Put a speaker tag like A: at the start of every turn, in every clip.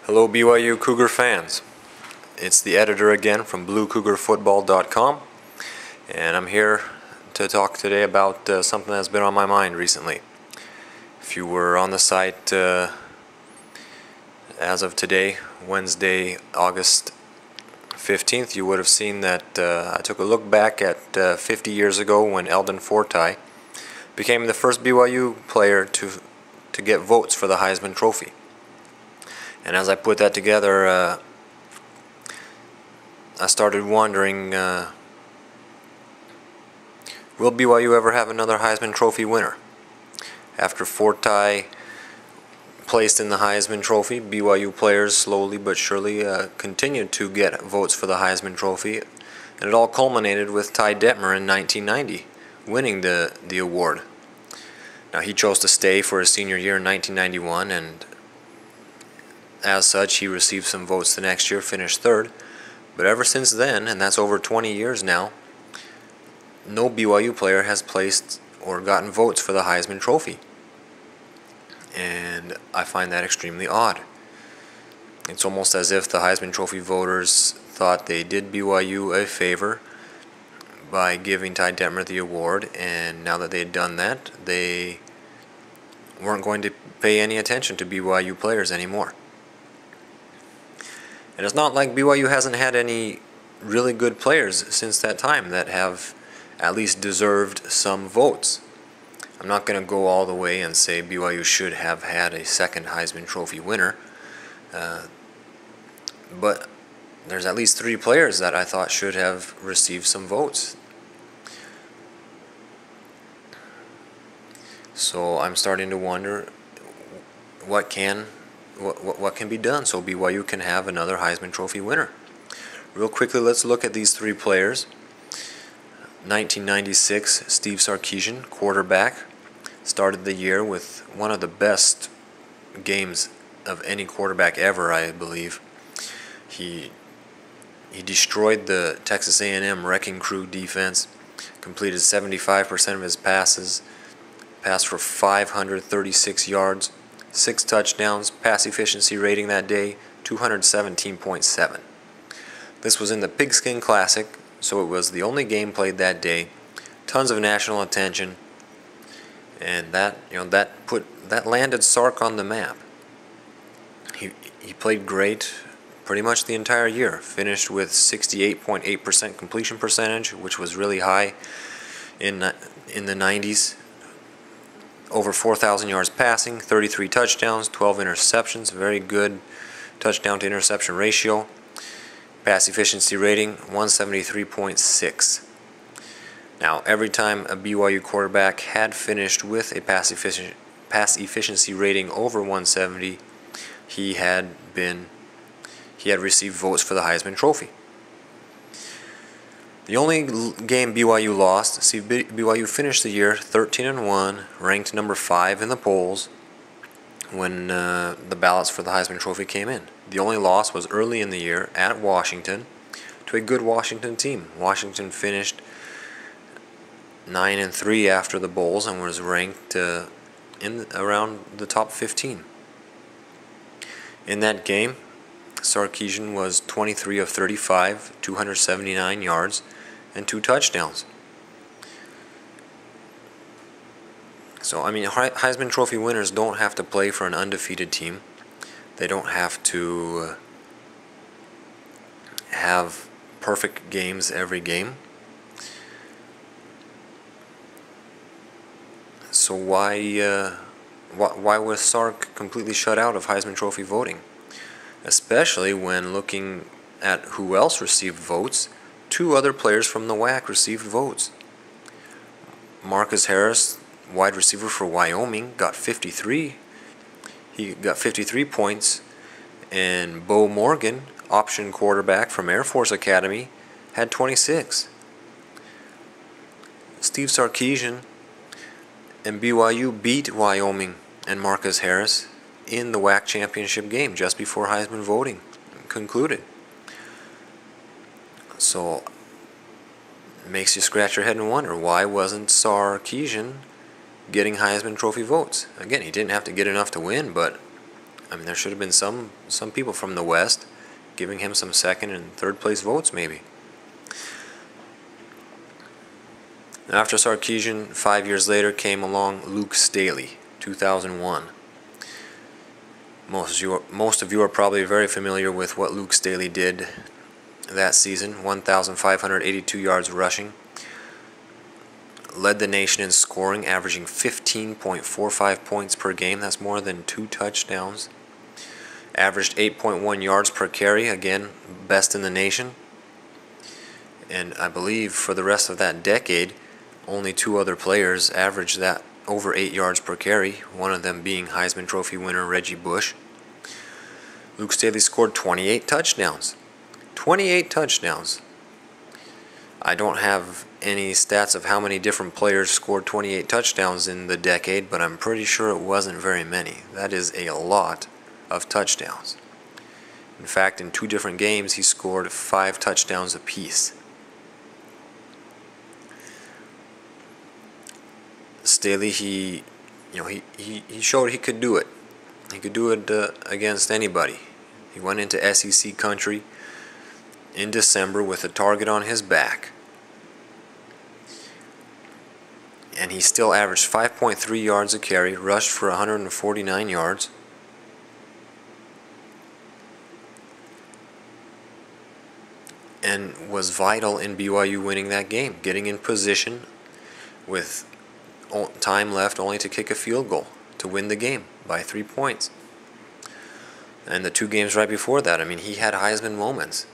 A: Hello BYU Cougar fans. It's the editor again from BlueCougarFootball.com, and I'm here to talk today about something that's been on my mind recently. If you were on the site as of today, Wednesday, August 15th, you would have seen that I took a look back at 50 years ago when Eldon Fortie became the first BYU player to get votes for the Heisman Trophy. And as I put that together, I started wondering, will BYU ever have another Heisman Trophy winner? After Fortie placed in the Heisman Trophy, BYU players slowly but surely continued to get votes for the Heisman Trophy, and it all culminated with Ty Detmer in 1990 winning the award. Now, he chose to stay for his senior year in 1991, and as such, he received some votes the next year, finished third. But ever since then, and that's over 20 years now, no BYU player has placed or gotten votes for the Heisman Trophy. And I find that extremely odd. It's almost as if the Heisman Trophy voters thought they did BYU a favor by giving Ty Detmer the award, and now that they had done that, they weren't going to pay any attention to BYU players anymore. And it's not like BYU hasn't had any really good players since that time that have at least deserved some votes. I'm not going to go all the way and say BYU should have had a second Heisman Trophy winner, but there's at least 3 players that I thought should have received some votes. So I'm starting to wonder what can be done so BYU can have another Heisman Trophy winner. Real quickly, let's look at these 3 players. 1996, Steve Sarkisian, quarterback, started the year with one of the best games of any quarterback ever, I believe. He destroyed the Texas A&M Wrecking Crew defense, completed 75% of his passes, passed for 536 yards, 6 touchdowns, pass efficiency rating that day, 217.7. This was in the Pigskin Classic, so it was the only game played that day. Tons of national attention, and that landed Sark on the map. He played great pretty much the entire year. Finished with 68.8% completion percentage, which was really high in the 90s. Over 4,000 yards passing, 33 touchdowns, 12 interceptions, very good touchdown to interception ratio. Pass efficiency rating, 173.6. Now, every time a BYU quarterback had finished with a pass efficiency rating over 170, he had received votes for the Heisman Trophy. The only game BYU lost, BYU finished the year 13-1, ranked number 5 in the polls when the ballots for the Heisman Trophy came in. The only loss was early in the year at Washington to a good Washington team. Washington finished 9-3 after the bowls and was ranked around the top 15. In that game, Sarkisian was 23 of 35, 279 yards, and 2 touchdowns. So, I mean, Heisman Trophy winners don't have to play for an undefeated team. They don't have to have perfect games every game. So why was Sark completely shut out of Heisman Trophy voting? Especially when looking at who else received votes. 2 other players from the WAC received votes. Marcus Harris, wide receiver for Wyoming, got 53. He got 53 points, and Bo Morgan, option quarterback from Air Force Academy, had 26. Steve Sarkisian and BYU beat Wyoming and Marcus Harris in the WAC championship game just before Heisman voting concluded. So it makes you scratch your head and wonder, why wasn't Sarkisian getting Heisman Trophy votes? Again, he didn't have to get enough to win, but I mean, there should have been some people from the West giving him some second and third place votes, maybe. After Sarkisian, 5 years later came along Luke Staley, 2001. Most of you are probably very familiar with what Luke Staley did that season. 1,582 yards rushing. Led the nation in scoring, averaging 15.45 points per game. That's more than 2 touchdowns. Averaged 8.1 yards per carry, again, best in the nation. And I believe for the rest of that decade, only 2 other players averaged that over 8 yards per carry, one of them being Heisman Trophy winner Reggie Bush. Luke Staley scored 28 touchdowns. 28 touchdowns. I don't have any stats of how many different players scored 28 touchdowns in the decade, but I'm pretty sure it wasn't very many. That is a lot of touchdowns. In fact, in 2 different games, he scored 5 touchdowns apiece. Staley, he showed he could do it. He could do it against anybody. He went into SEC country in December with a target on his back, and he still averaged 5.3 yards a carry, rushed for 149 yards. And was vital in BYU winning that game, getting in position with time left only to kick a field goal to win the game by 3 points. And the 2 games right before that, I mean, he had Heisman moments.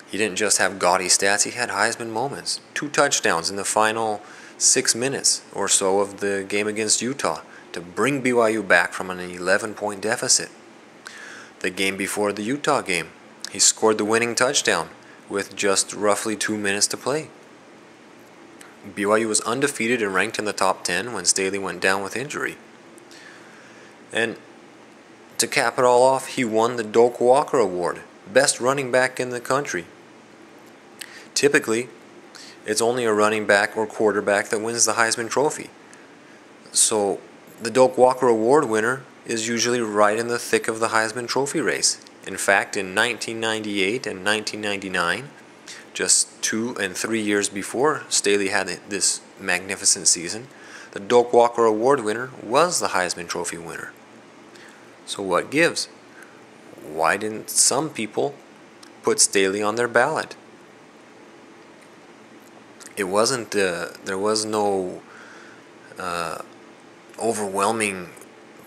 A: He didn't just have gaudy stats, he had Heisman moments. 2 touchdowns in the final 6 minutes or so of the game against Utah to bring BYU back from an 11-point deficit. The game before the Utah game, he scored the winning touchdown with just roughly 2 minutes to play. BYU was undefeated and ranked in the top 10 when Staley went down with injury. And to cap it all off, he won the Doak Walker Award, best running back in the country. Typically, it's only a running back or quarterback that wins the Heisman Trophy. So the Doak Walker Award winner is usually right in the thick of the Heisman Trophy race. In fact, in 1998 and 1999, just 2 and 3 years before Staley had this magnificent season, the Doak Walker Award winner was the Heisman Trophy winner. So what gives? Why didn't some people put Staley on their ballot? It wasn't, there was no overwhelming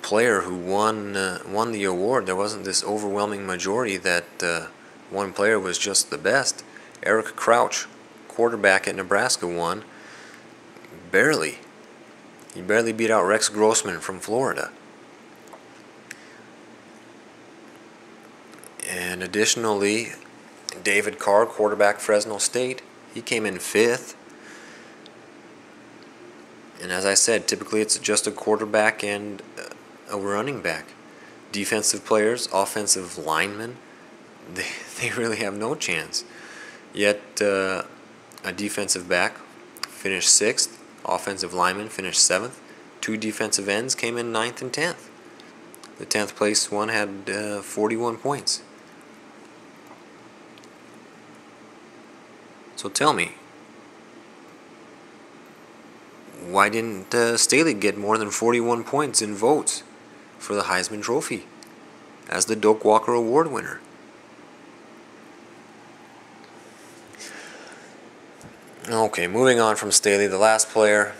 A: player who won the award. There wasn't this overwhelming majority that one player was just the best. Eric Crouch, quarterback at Nebraska, won. Barely. He barely beat out Rex Grossman from Florida. And additionally, David Carr, quarterback Fresno State, he came in 5th. And as I said, typically it's just a quarterback and a running back. Defensive players, offensive linemen, they really have no chance. Yet a defensive back finished 6th, offensive lineman finished 7th, 2 defensive ends came in 9th and 10th. The 10th place one had 41 points. So tell me, why didn't Staley get more than 41 points in votes for the Heisman Trophy as the Doak Walker Award winner? Okay, moving on from Staley, the last player.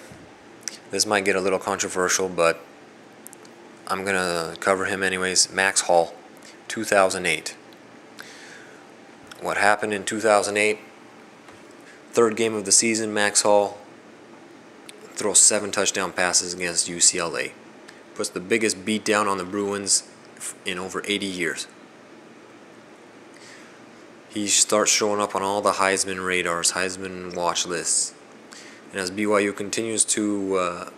A: This might get a little controversial, but I'm going to cover him anyways. Max Hall, 2008. What happened in 2008? 3rd game of the season, Max Hall throws 7 touchdown passes against UCLA. Puts the biggest beatdown on the Bruins in over 80 years. He starts showing up on all the Heisman radars, Heisman watch lists. And as BYU continues to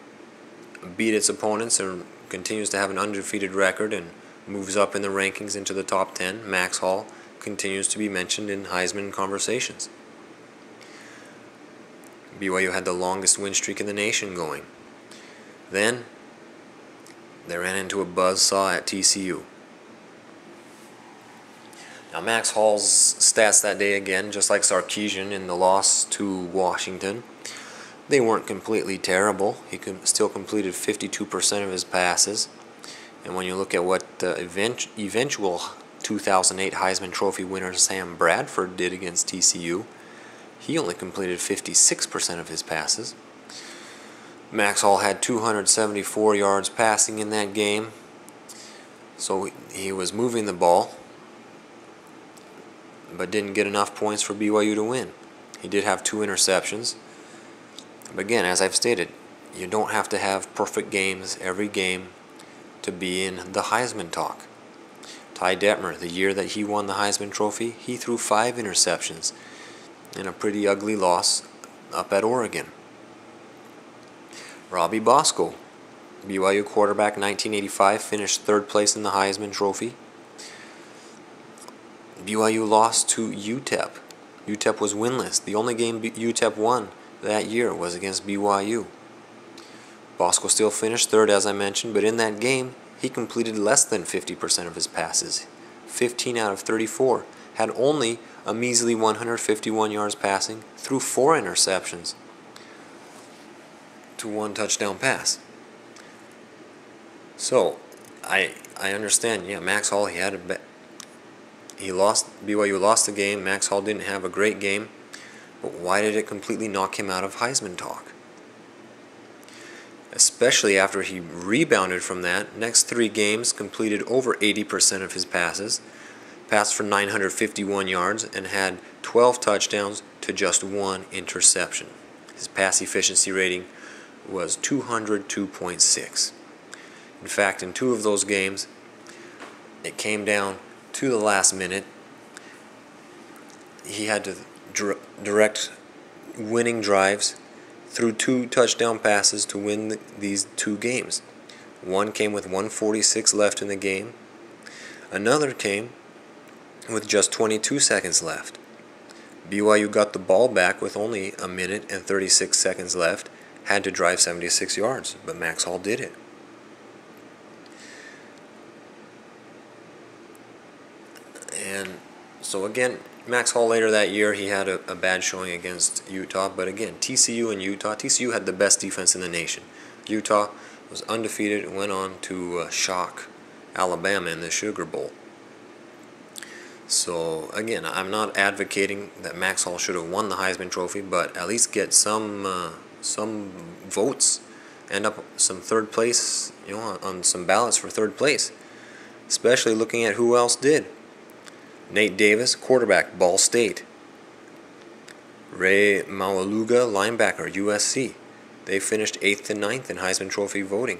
A: beat its opponents and continues to have an undefeated record and moves up in the rankings into the top 10, Max Hall continues to be mentioned in Heisman conversations. BYU had the longest win streak in the nation going. Then they ran into a buzzsaw at TCU. Now Max Hall's stats that day, again, just like Sarkisian in the loss to Washington, they weren't completely terrible. He still completed 52% of his passes. And when you look at what the eventual 2008 Heisman Trophy winner Sam Bradford did against TCU, he only completed 56% of his passes. Max Hall had 274 yards passing in that game, so he was moving the ball, but didn't get enough points for BYU to win. He did have 2 interceptions. But again, as I've stated, you don't have to have perfect games every game to be in the Heisman talk. Ty Detmer, the year that he won the Heisman Trophy, he threw 5 interceptions in a pretty ugly loss up at Oregon. Robbie Bosco, BYU quarterback, 1985, finished 3rd place in the Heisman Trophy. BYU lost to UTEP. UTEP was winless. The only game UTEP won that year was against BYU. Bosco still finished 3rd, as I mentioned, but in that game, he completed less than 50% of his passes. 15 out of 34. Had only a measly 151 yards passing, threw 4 interceptions to 1 touchdown pass. So, I understand. Yeah, Max Hall, BYU lost the game. Max Hall didn't have a great game, but why did it completely knock him out of Heisman talk? Especially after he rebounded from that. Next 3 games, completed over 80% of his passes, passed for 951 yards, and had 12 touchdowns to just 1 interception. His pass efficiency rating was 202.6. In fact, in 2 of those games, it came down to the last minute. He had to direct winning drives through 2 touchdown passes to win these 2 games. One came with 1:46 left in the game. Another came with just 22 seconds left. BYU got the ball back with only 1 minute and 36 seconds left, had to drive 76 yards, but Max Hall did it. And so again, Max Hall later that year, he had a bad showing against Utah, but again, TCU and Utah, TCU had the best defense in the nation. Utah was undefeated and went on to shock Alabama in the Sugar Bowl. So again, I'm not advocating that Max Hall should have won the Heisman Trophy, but at least get some votes, end up some 3rd place, on some ballots for 3rd place. Especially looking at who else did. Nate Davis, quarterback, Ball State. Ray Maualuga, linebacker, USC. They finished 8th and 9th in Heisman Trophy voting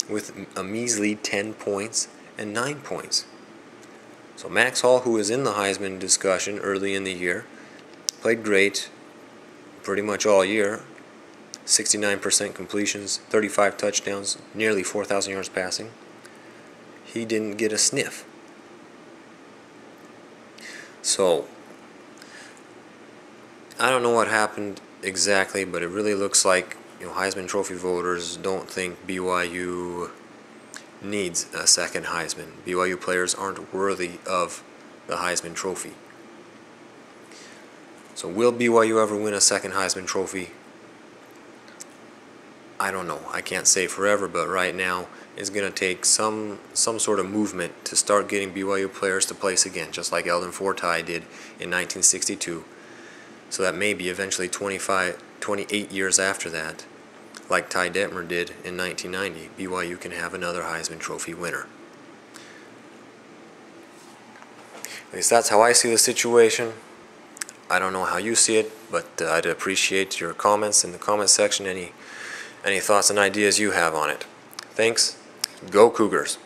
A: with a measly 10 points and 9 points. So Max Hall, who was in the Heisman discussion early in the year, played great pretty much all year. 69% completions, 35 touchdowns, nearly 4,000 yards passing. He didn't get a sniff. So, I don't know what happened exactly, but it really looks like Heisman Trophy voters don't think BYU needs a 2nd Heisman. BYU players aren't worthy of the Heisman Trophy. So will BYU ever win a 2nd Heisman Trophy? I don't know. I can't say forever, but right now it's going to take some sort of movement to start getting BYU players to place again, just like Eldon Fortie did in 1962. So that maybe eventually 28 years after that, like Ty Detmer did in 1990, BYU can have another Heisman Trophy winner. At least that's how I see the situation. I don't know how you see it, but I'd appreciate your comments in the comment section, any thoughts and ideas you have on it. Thanks. Go Cougars.